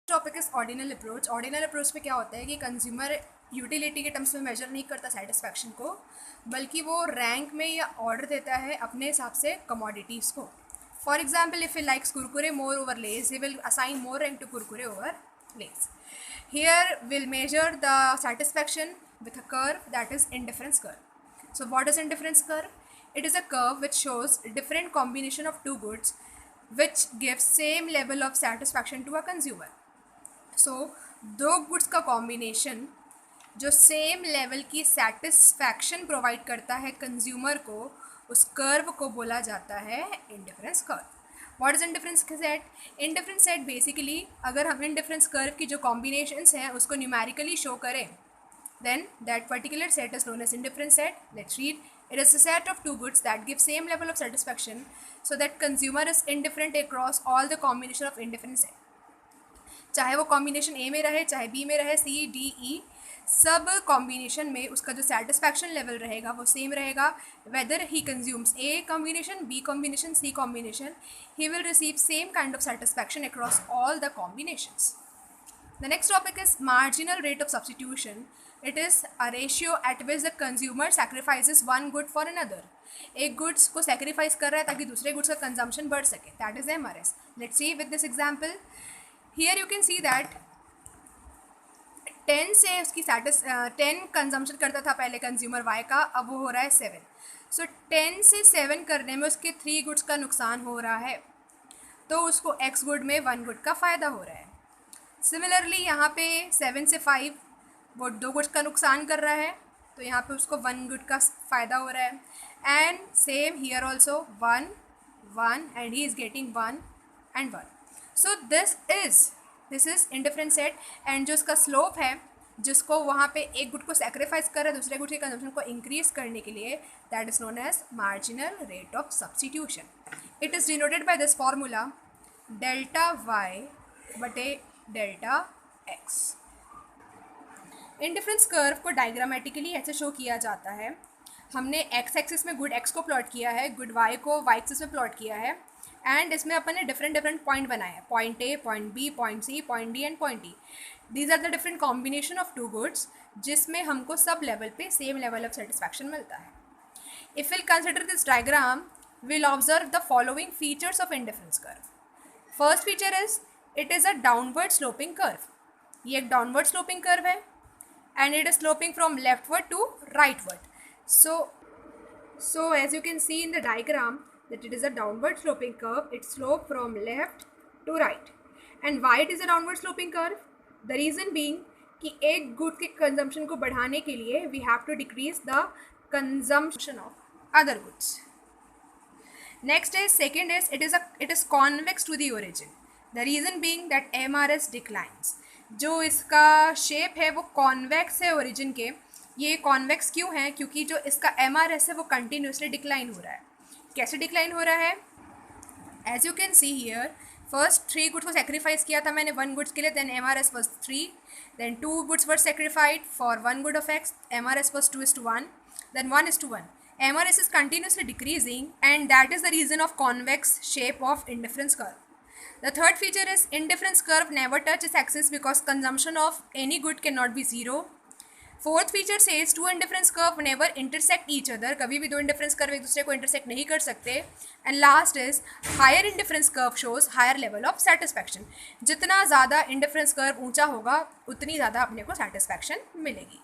Topic is ordinal approach. Ordinal approach में क्या होता है कि कंज्यूमर यूटिलिटी के टर्म्स में मेजर नहीं करता सेटिस्फैक्शन को, बल्कि वो रैंक में या ऑर्डर देता है अपने हिसाब से कमोडिटीज़ को। For example, if he likes Kurkure more over less, he will assign more rank to Kurkure over less. Here will measure the satisfaction with a curve that is indifference curve. So what is indifference curve? It is a curve which shows different combination of two goods which gives same level of satisfaction to a consumer. So दो goods का combination जो same level की satisfaction provide करता है consumer को, उस curve को बोला जाता है indifference curve. What is indifference set? Indifference set basically, अगर हम इंडिफरेंस कर्व की जो कॉम्बिनेशंस हैं उसको न्यूमेरिकली शो करें, then that particular set is known as indifference set. Let's read. It is a set of two goods that give same level of satisfaction so that consumer is indifferent across all the combination of indifference set. चाहे वो combination ए में रहे, चाहे B में रहे, C D E, सब combination में उसका जो सेटिस्फैक्शन लेवल रहेगा वो सेम रहेगा। Whether he consumes A combination, B combination, C combination, he will receive same kind of satisfaction across all the combinations. The next topic is marginal rate of substitution. It is a ratio at which the consumer sacrifices one good for another. एक goods को sacrifice कर रहा है ताकि दूसरे goods का consumption बढ़ सके. That is MRS. Let's see with this example. Here you can see that 10 से उसकी 10 कंजम्पशन करता था पहले कंज्यूमर Y का, अब वो हो रहा है 7. सो 10 से 7 करने में उसके 3 गुड्स का नुकसान हो रहा है, तो उसको X गुड में 1 गुड का फ़ायदा हो रहा है। सिमिलरली यहाँ पे 7 से 5 वो 2 गुड्स का नुकसान कर रहा है, तो यहाँ पे उसको 1 गुड का फ़ायदा हो रहा है। And same here also 1 1 and he is getting 1 and 1। So this is indifference set. And जो इसका स्लोप है, जिसको वहाँ पे एक गुड को सेक्रीफाइस कर रहा है दूसरे गुड के कंजम्पशन को इंक्रीज करने के लिए, that is known as marginal rate of substitution. It is denoted by this formula delta Y बटे डेल्टा एक्स। इंडिफरेंस कर्व को डायग्रामेटिकली ऐसे शो किया जाता है। हमने एक्स एक्सिस में गुड एक्स को प्लॉट किया है, गुड वाई को वाई एक्सिस में प्लॉट किया है, एंड इसमें अपन ने डिफरेंट पॉइंट बनाए हैं, point A, point B, point C, point D and point E. These are the different combination of two goods जिसमें हमको सब लेवल पे सेम लेवल ऑफ सेटिस्फैक्शन मिलता है। If will consider this diagram, will observe the following features of indifference curve. First feature is it is a downward sloping curve. ये एक downward sloping curve है and it is sloping from leftward to rightward. So as you can see in the diagram that it is a downward sloping curve. It slope from left to right. And why it is a downward sloping curve? The reason being कि एक good के consumption को बढ़ाने के लिए we have to decrease the consumption of other goods. Next is second is it is convex to the origin. The reason being that MRS declines. जो इसका shape है वो कॉन्वेक्स है ओरिजिन के। ये कॉन्वेक्स क्यों है? क्योंकि जो इसका MRS है वो कंटिन्यूसली डिक्लाइन हो रहा है। कैसे डिक्लाइन हो रहा है? As you can see here, first 3 goods को सेक्रीफाइस किया था मैंने 1 गुड्स के लिए, then MRS was 3, then 2 goods were sacrificed for 1 good of X, MRS was 2:1, then 1:1. MRS is continuously decreasing and that is the reason of convex shape of indifference curve. The third feature is indifference curve never touches axis because consumption of any good cannot be zero. Fourth feature says two indifference curve never intersect each other. कभी भी दो indifference curve एक दूसरे को intersect नहीं कर सकते. And last is higher indifference curve shows higher level of satisfaction. जितना ज़्यादा indifference curve ऊंचा होगा उतनी ज़्यादा अपने को satisfaction मिलेगी.